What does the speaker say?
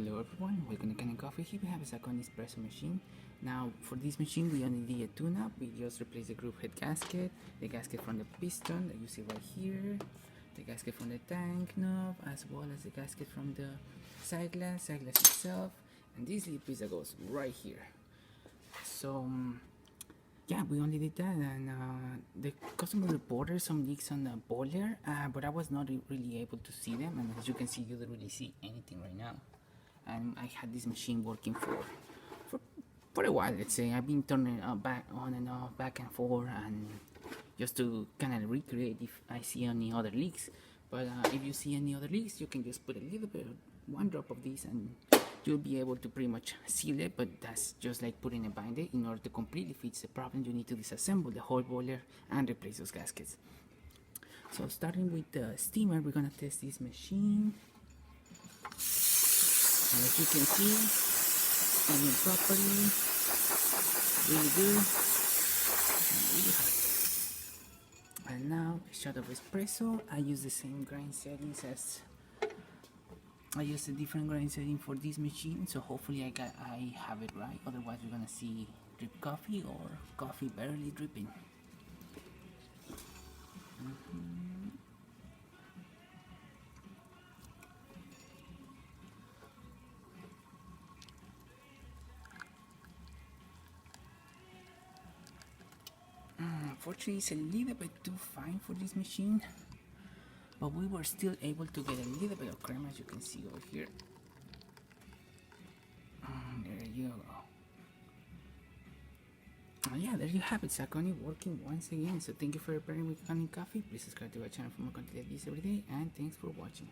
Hello everyone, welcome to Kanen Coffee. Here we have a Zacconi Espresso machine. Now for this machine we only did a tune-up. We just replaced the group head gasket, the gasket from the piston that you see right here, the gasket from the tank knob, as well as the gasket from the side glass itself, and this little piece that goes right here. So yeah, we only did that, and the customer reported some leaks on the boiler, but I was not really able to see them, and as you can see, you don't really see anything right now. And I had this machine working for a while. Let's say I've been turning it back on and off, back and forth, and just to kind of recreate if I see any other leaks. But if you see any other leaks, you can just put a little bit, one drop of this, and you'll be able to pretty much seal it. But that's just like putting a band-aid. In order to completely fix the problem, you need to disassemble the whole boiler and replace those gaskets. So starting with the steamer, we're gonna test this machine. And as you can see, steaming properly, really good, and really hot. And now a shot of espresso. I use the same grind settings as I use a different grind setting for this machine, so hopefully I have it right. Otherwise, we're gonna see drip coffee or coffee barely dripping. Unfortunately, it's a little bit too fine for this machine, but we were still able to get a little bit of cream, as you can see over here. There you go. Yeah, there you have it, Zacconi working once again. So thank you for pairing with Kanen Coffee. Please subscribe to our channel for more content like this every day, and thanks for watching.